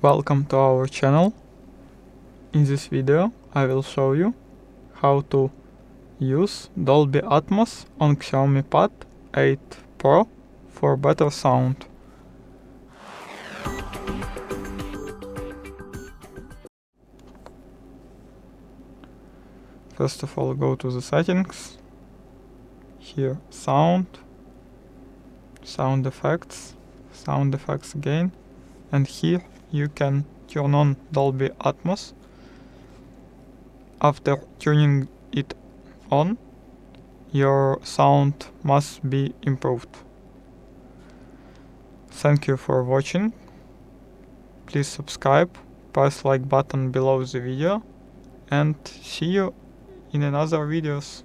Welcome to our channel. In this video I will show you how to use Dolby Atmos on XIAOMI Pad 8 Pro for better sound. First of all, go to the settings. Here sound effects again, and here you can turn on Dolby Atmos. After turning it on, your sound must be improved. Thank you for watching. Please subscribe, press like button below the video, and see you in another videos.